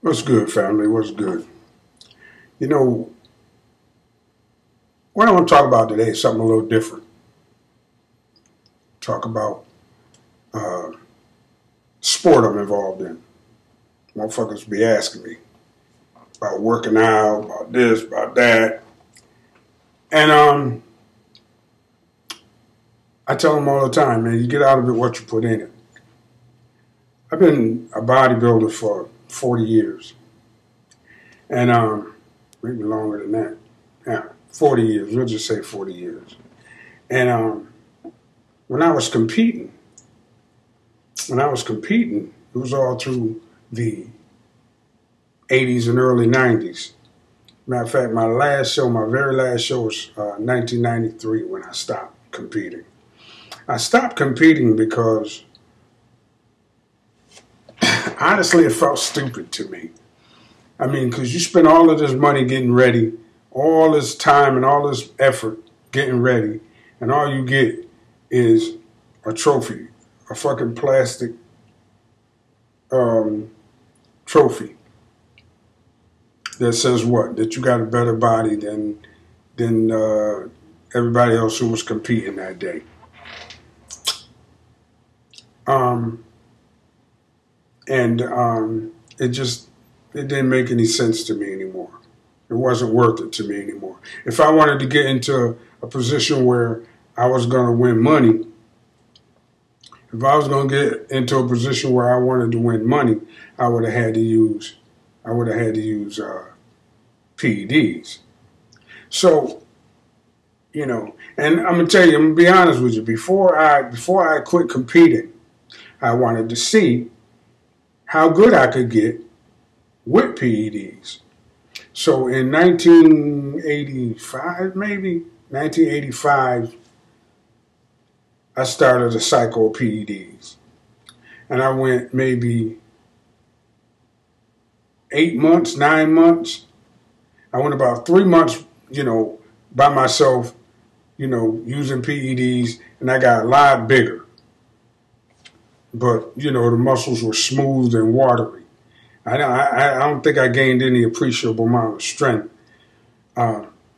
What's good, family? What's good? You know, what I want to talk about today is something a little different. Talk about uh, sport I'm involved in. Motherfuckers be asking me about working out, about this, about that. And I tell them all the time, man, you get out of it what you put in it. I've been a bodybuilder for 40 years. And maybe longer than that. Yeah, 40 years. We'll just say 40 years. And when I was competing, it was all through the 80s and early 90s. Matter of fact, my very last show was 1993 when I stopped competing. I stopped competing because, honestly, it felt stupid to me. I mean, because you spend all of this money getting ready, all this time and all this effort getting ready, and all you get is a trophy, a fucking plastic trophy that says what? That you got a better body than everybody else who was competing that day. It didn't make any sense to me anymore. It wasn't worth it to me anymore. If I wanted to get into a position where I was going to win money, if I was going to get into a position where I wanted to win money, I would have had to use PEDs. So, and I'm gonna tell you, I'm gonna be honest with you. Before I quit competing, I wanted to see how good I could get with PEDs. So in 1985, I started a cycle of PEDs. And I went maybe 8 months, 9 months. I went about 3 months, by myself, using PEDs, and I got a lot bigger. But, the muscles were smooth and watery. I don't think I gained any appreciable amount of strength.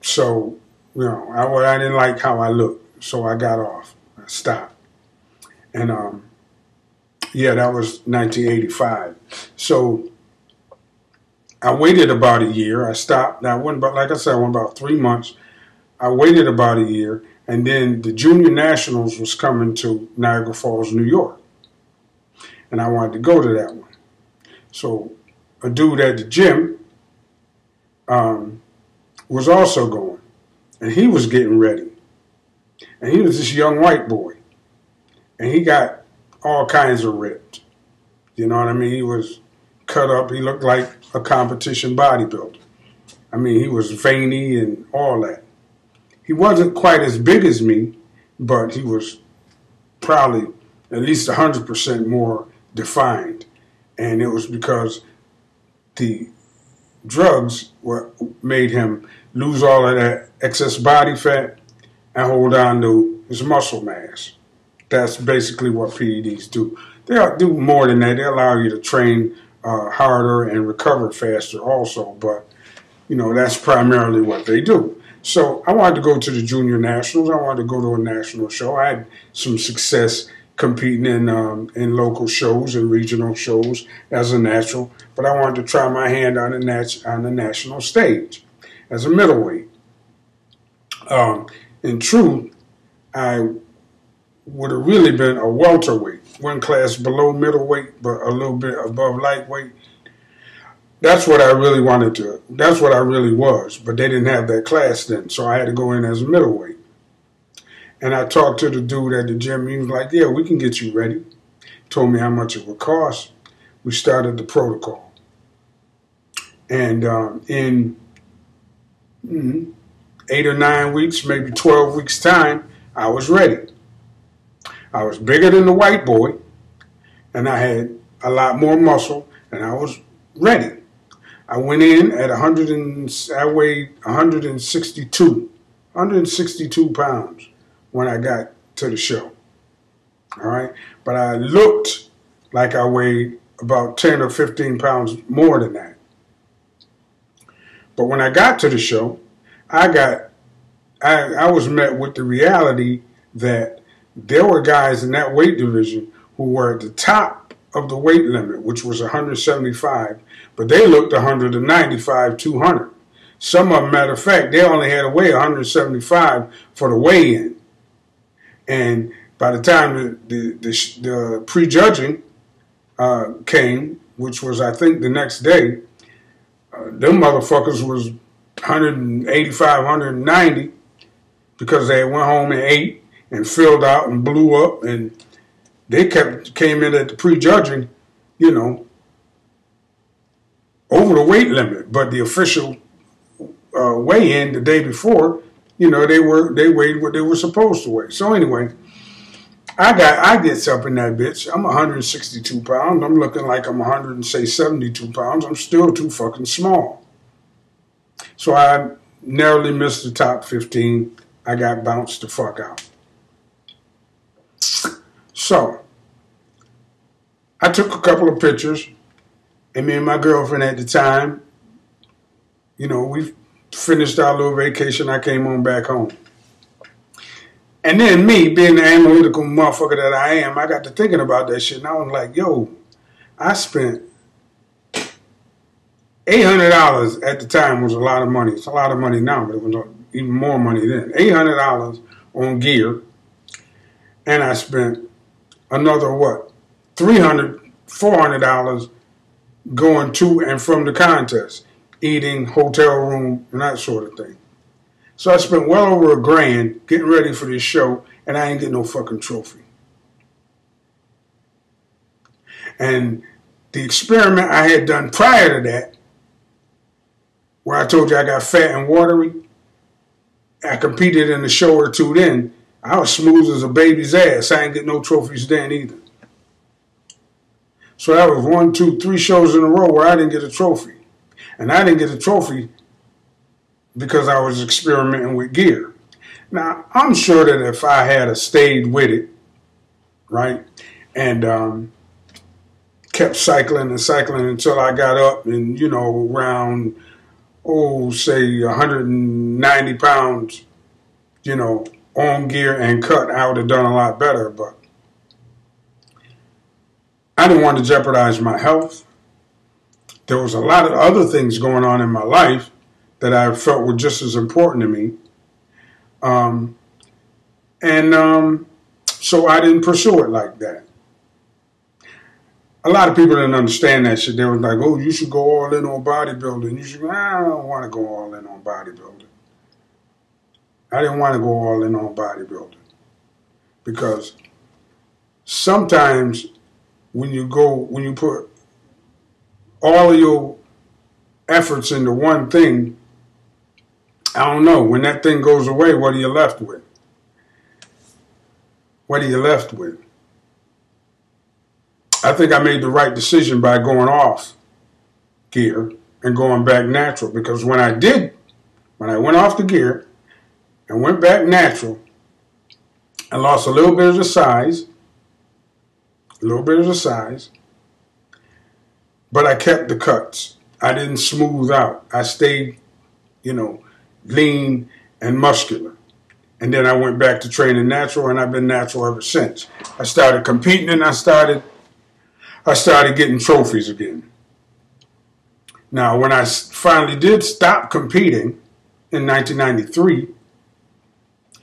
So, I didn't like how I looked. So I got off. I stopped. And, that was 1985. So I waited about a year. I stopped. I went about 3 months. I waited about a year. And then the Junior Nationals was coming to Niagara Falls, New York. And I wanted to go to that one. So a dude at the gym was also going. And he was getting ready. And he was this young white boy. And he got all kinds of ripped. You know what I mean? He was cut up. He looked like a competition bodybuilder. I mean, he was veiny and all that. He wasn't quite as big as me, but he was probably at least 100% more defined. And it was because the drugs made him lose all of that excess body fat and hold on to his muscle mass. That's basically what PEDs do. They do more than that. They allow you to train harder and recover faster also, but that's primarily what they do. So I wanted to go to the Junior Nationals. I wanted to go to a national show. I had some success competing in local shows and regional shows as a natural, but I wanted to try my hand on the national stage as a middleweight. In truth, I would have really been a welterweight, one class below middleweight, but a little bit above lightweight. That's what I really wanted to. That's what I really was, but they didn't have that class then, so I had to go in as a middleweight. And I talked to the dude at the gym. He was like, "Yeah, we can get you ready." Told me how much it would cost. We started the protocol, and in 8 or 9 weeks, maybe 12 weeks time, I was ready. I was bigger than the white boy, and I had a lot more muscle, and I was ready. I went in at I weighed 162 pounds when I got to the show. All right, but I looked like I weighed about 10 or 15 pounds more than that. But when I got to the show, I was met with the reality that there were guys in that weight division who were at the top of the weight limit, which was 175, but they looked 195, 200. Some of them, matter of fact, they only had to weigh 175 for the weigh-in. And by the time the prejudging came, which was, I think, the next day, them motherfuckers was 185, 190 because they went home and ate and filled out and blew up, and they came in at the prejudging, you know, over the weight limit. But the official weigh-in the day before, you know, they weighed what they were supposed to weigh. So anyway, I gets up in that bitch. I'm 162 pounds. I'm looking like I'm 172 pounds. I'm still too fucking small. So I narrowly missed the top 15. I got bounced the fuck out. So I took a couple of pictures, and me and my girlfriend at the time, you know, we finished our little vacation. I came on back home. And then me, being the analytical motherfucker that I am, I got to thinking about that shit, and I was like, yo, I spent $800 at the time. Was a lot of money. It's a lot of money now, but it was even more money then. $800 on gear, and I spent another, what, $300, $400 going to and from the contest, eating, hotel room, and that sort of thing. So I spent well over $1,000 getting ready for this show, and I ain't get no fucking trophy. And the experiment I had done prior to that, where I told you I got fat and watery, I competed in a show or two then. I was smooth as a baby's ass. I ain't get no trophies then either. So that was 1, 2, 3 shows in a row where I didn't get a trophy. And I didn't get a trophy because I was experimenting with gear. Now, I'm sure that if I had stayed with it, right, and kept cycling and cycling until I got up and, you know, around, say 190 pounds, you know, on gear and cut, I would have done a lot better. But I didn't want to jeopardize my health. There was a lot of other things going on in my life that I felt were just as important to me. So I didn't pursue it like that. A lot of people didn't understand that shit. They were like, oh, you should go all in on bodybuilding. You should. I don't want to go all in on bodybuilding. I didn't want to go all in on bodybuilding. Because sometimes when you put all of your efforts into one thing, I don't know, when that thing goes away, what are you left with? What are you left with? I think I made the right decision by going off gear and going back natural, because when I went off the gear and went back natural, I lost a little bit of the size, but I kept the cuts. I didn't smooth out. I stayed, you know, lean and muscular. And then I went back to training natural, and I've been natural ever since. I started competing, and I started getting trophies again. Now, when I finally did stop competing in 1993,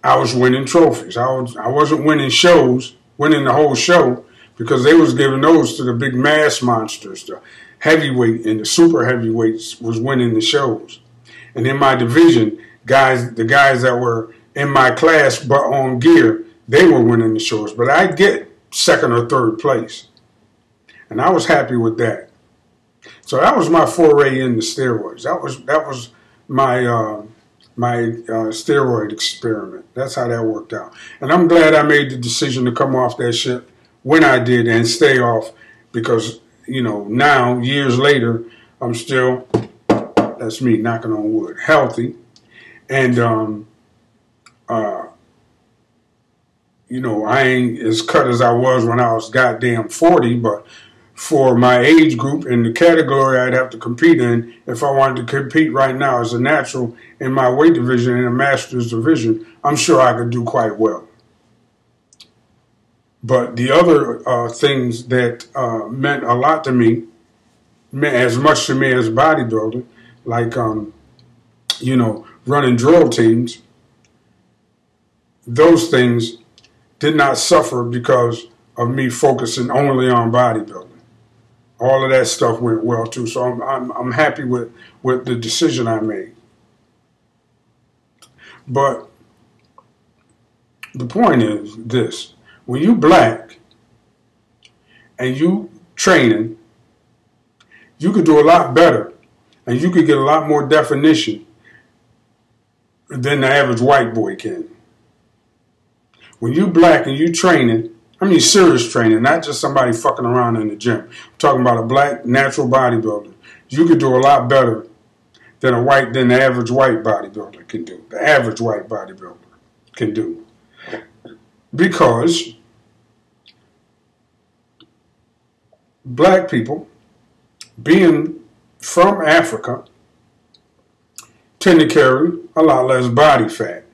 I was winning trophies. I wasn't winning the whole show, because they was giving those to the big mass monsters. The heavyweight and the super heavyweights was winning the shows. And in my division, the guys that were in my class but on gear, they were winning the shows. But I'd get second or third place. And I was happy with that. So that was my foray into steroids. That was my steroid experiment. That's how that worked out. And I'm glad I made the decision to come off that shit when I did and stay off, because, you know, now, years later, I'm still, that's me knocking on wood, healthy. And, you know, I ain't as cut as I was when I was goddamn 40, but for my age group and the category I'd have to compete in. If I wanted to compete right now as a natural in my weight division, in a master's division, I'm sure I could do quite well. But the other things that meant a lot to me, meant as much to me as a bodybuilder, like, you know, running drill teams, those things did not suffer because of me focusing only on bodybuilding. All of that stuff went well too, so I'm happy with the decision I made. But the point is this: when you black and you training, you could do a lot better, and you could get a lot more definition than the average white boy can. When you black and you training, I mean serious training, not just somebody fucking around in the gym. I'm talking about a black natural bodybuilder. You could do a lot better than the average white bodybuilder can do. The average white bodybuilder can do. Because black people, being from Africa, tend to carry a lot less body fat.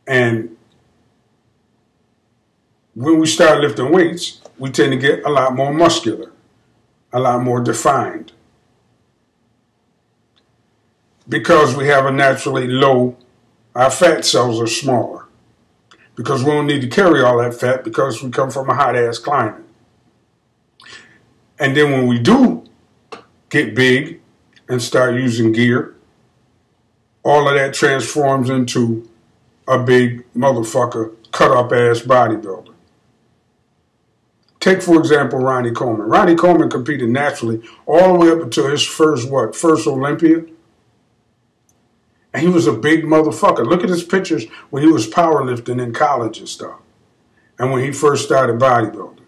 And when we start lifting weights, we tend to get a lot more muscular, a lot more defined. Because we have a naturally low, our fat cells are smaller. Because we don't need to carry all that fat because we come from a hot-ass climate. And then when we do get big and start using gear, all of that transforms into a big motherfucker, cut-up ass bodybuilder. Take, for example, Ronnie Coleman. Ronnie Coleman competed naturally all the way up until his first Olympia. And he was a big motherfucker. Look at his pictures when he was powerlifting in college and stuff. And when he first started bodybuilding.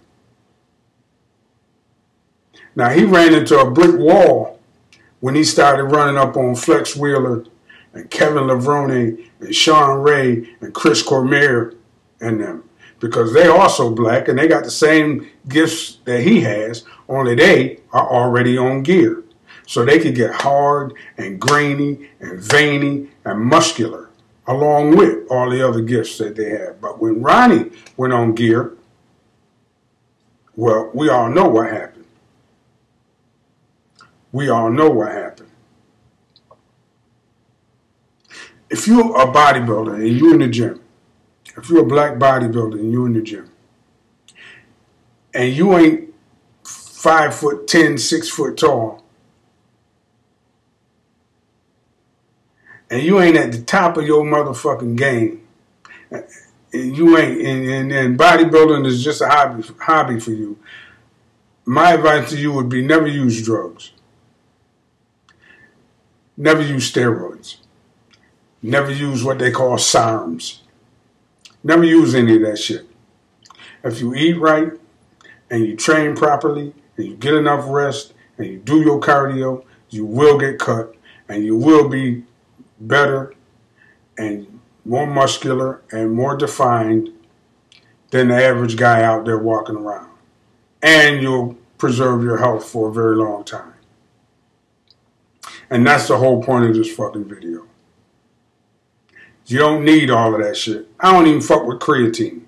Now, he ran into a brick wall when he started running up on Flex Wheeler and Kevin Levrone and Sean Ray and Chris Cormier and them. Because they also black and they got the same gifts that he has, only they are already on gear. So they could get hard and grainy and veiny and muscular along with all the other gifts that they have. But when Ronnie went on gear, well, we all know what happened. We all know what happened. If you're a bodybuilder and you're in the gym, if you're a black bodybuilder and you're in the gym, and you ain't 5'10", 6 foot tall, and you ain't at the top of your motherfucking game, and you ain't, and bodybuilding is just a hobby for you, my advice to you would be never use drugs. Never use steroids. Never use what they call SARMs. Never use any of that shit. If you eat right, and you train properly, and you get enough rest, and you do your cardio, you will get cut, and you will be better and more muscular and more defined than the average guy out there walking around. And you'll preserve your health for a very long time. And that's the whole point of this fucking video. You don't need all of that shit. I don't even fuck with creatine.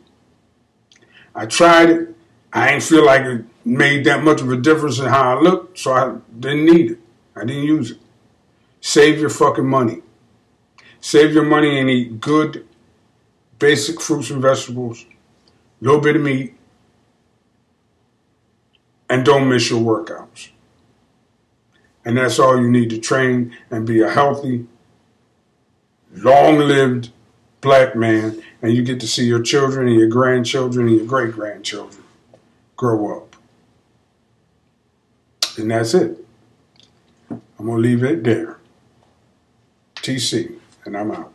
I tried it. I ain't feel like it made that much of a difference in how I looked, so I didn't need it. I didn't use it. Save your fucking money. Save your money and eat good, basic fruits and vegetables, a little bit of meat, and don't miss your workouts. And that's all you need to train and be a healthy, long-lived black man, and you get to see your children and your grandchildren and your great-grandchildren grow up. And that's it. I'm going to leave it there. TC, and I'm out.